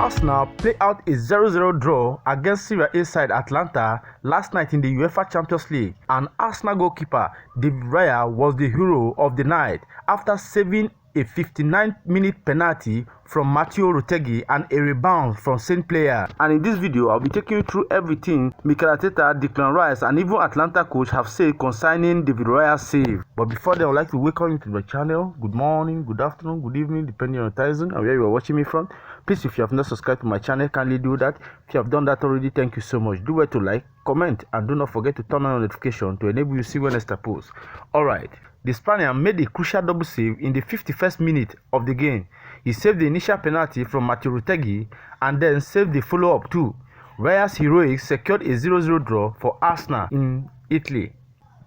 Arsenal play out a 0-0 draw against Serie A side Atalanta last night in the UEFA Champions League, and Arsenal goalkeeper David Raya was the hero of the night after saving a 59-minute penalty from Matteo Retegui and a rebound from same player. And in this video, I'll be taking you through everything Mikel Arteta, Declan Rice, and even Atlanta coach have said concerning David RAYA Save. But before that, I would like to welcome you to my channel. Good morning, good afternoon, good evening, depending on your time zone and where you are watching me from. Please, if you have not subscribed to my channel, kindly do that. If you have done that already, thank you so much. Do well to like, comment, and do not forget to turn on notification to enable you to see when next I post. Alright. The Spaniard made a crucial double save in the 51st minute of the game. He saved the initial penalty from Matteo Retegui and then saved the follow-up too. Raya's heroics secured a 0-0 draw for Arsenal in Italy.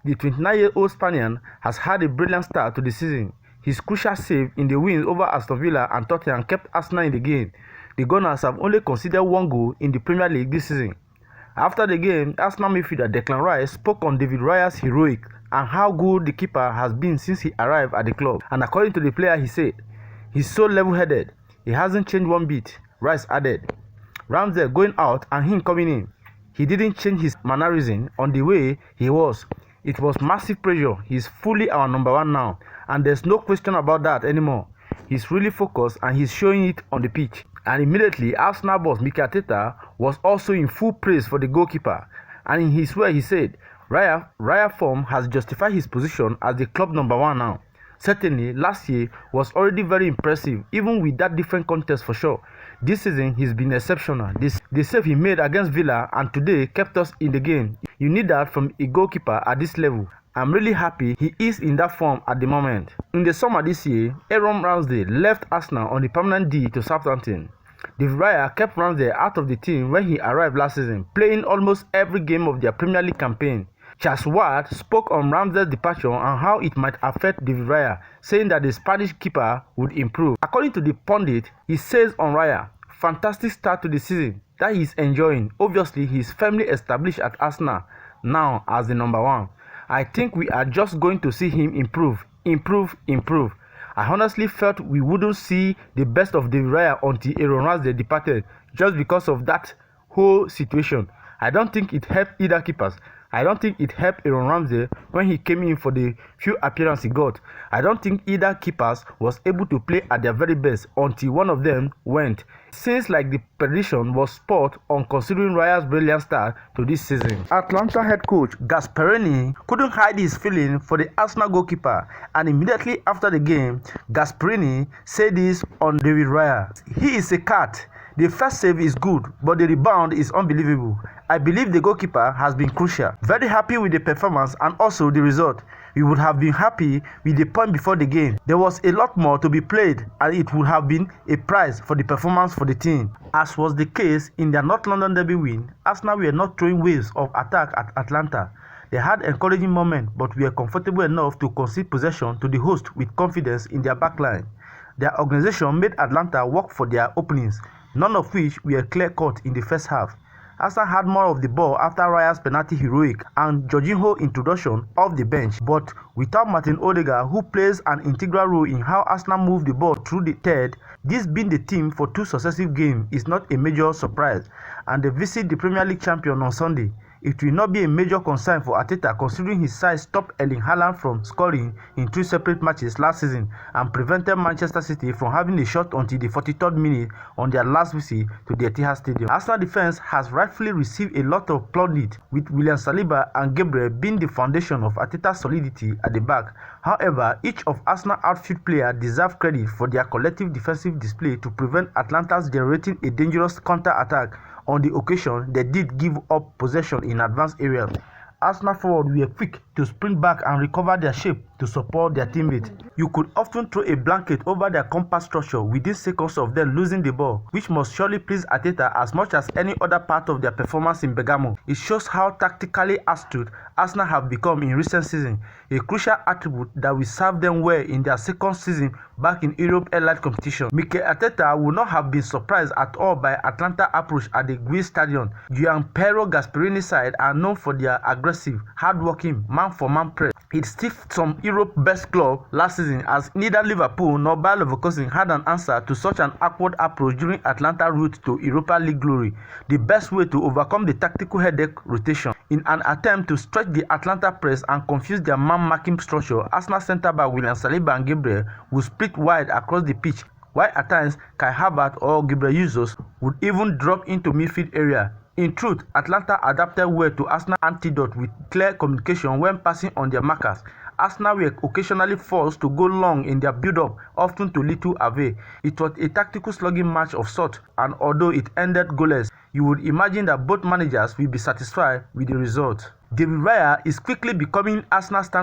The 29-year-old Spaniard has had a brilliant start to the season. His crucial save in the wins over Aston Villa and Tottenham kept Arsenal in the game. The Gunners have only conceded one goal in the Premier League this season. After the game, Arsenal midfielder Declan Rice spoke on David Raya's heroic and how good the keeper has been since he arrived at the club. And according to the player, he said, "He's so level-headed. He hasn't changed one bit." Rice added, "Ramsdale going out and him coming in. He didn't change his mannerism on the way he was. It was massive pressure. He's fully our number one now, and there's no question about that anymore. He's really focused and he's showing it on the pitch." And immediately, Arsenal boss Mikel Arteta was also in full praise for the goalkeeper. And in his way, he said, Raya form has justified his position as the club number one now. Certainly, last year was already very impressive, even with that different context for sure. This season, he's been exceptional. The save he made against Villa and today kept us in the game. You need that from a goalkeeper at this level. I'm really happy he is in that form at the moment. In the summer this year, Ramsdale left Arsenal on a permanent deal to Southampton. David Raya kept Ramsdale out of the team when he arrived last season, playing almost every game of their Premier League campaign. Charles Ward spoke on Ramsdale's departure and how it might affect David Raya, saying that the Spanish keeper would improve. According to the pundit, he says on Raya, "Fantastic start to the season that he's enjoying. Obviously, he's firmly established at Arsenal now as the number one. I think we are just going to see him improve. I honestly felt we wouldn't see the best of David Raya until Ramsdale departed just because of that whole situation. I don't think it helped either keepers. I don't think it helped Ramsdale when he came in for the few appearances he got. I don't think either keepers was able to play at their very best until one of them went. Seems like the prediction was spot on considering Raya's brilliant start to this season." Atlanta head coach Gasperini couldn't hide his feeling for the Arsenal goalkeeper, and immediately after the game, Gasperini said this on David Raya. "He is a cat. The first save is good, but the rebound is unbelievable. I believe the goalkeeper has been crucial. Very happy with the performance and also the result. We would have been happy with the point before the game. There was a lot more to be played and it would have been a prize for the performance for the team." As was the case in their North London derby win, Arsenal were not throwing waves of attack at Atlanta. They had encouraging moments but were comfortable enough to concede possession to the host with confidence in their backline. Their organization made Atlanta work for their openings, none of which were clear-cut in the first half. Arsenal had more of the ball after Raya's penalty heroic and Jorginho introduction off the bench, but without Martin Odegaard, who plays an integral role in how Arsenal moved the ball through the third. This being the team for two successive games is not a major surprise, and they visit the Premier League champion on Sunday. It will not be a major concern for Arteta considering his side stopped Erling Haaland from scoring in 3 separate matches last season and prevented Manchester City from having a shot until the 43rd minute on their last visit to the Etihad Stadium. Arsenal defense has rightfully received a lot of plaudits, with William Saliba and Gabriel being the foundation of Arteta's solidity at the back. However, each of Arsenal outfield players deserve credit for their collective defensive display to prevent Atlanta's generating a dangerous counter-attack. On the occasion, they did give up possession in advanced areas. Arsenal forward were quick to sprint back and recover their shape to support their teammates. You could often throw a blanket over their compact structure within seconds of them losing the ball, which must surely please Arteta as much as any other part of their performance in Bergamo. It shows how tactically astute Arsenal have become in recent seasons, a crucial attribute that will serve them well in their second season back in Europe Elite competition. Mikel Arteta would not have been surprised at all by Atlanta's approach at the Guild Stadium. Gianpiero Gasperini's side are known for their aggressive, hard-working, man-for-man press. It stiffed some Europe's best club last season, as neither Liverpool nor Bayer Leverkusen had an answer to such an awkward approach during Atlanta's route to Europa League glory. The best way to overcome the tactical headache: rotation. In an attempt to stretch the Atlanta press and confuse their man-marking structure, Arsenal centre-back William Saliba and Gabriel would split wide across the pitch, while at times Kai Havertz or Gabriel Jesus would even drop into midfield area. In truth, Atlanta adapted well to Arsenal's antidote with clear communication when passing on their markers. Arsenal were occasionally forced to go long in their build-up, often to little avail. It was a tactical slugging match of sorts, and although it ended goalless, you would imagine that both managers will be satisfied with the result. David Raya is quickly becoming Arsenal's standard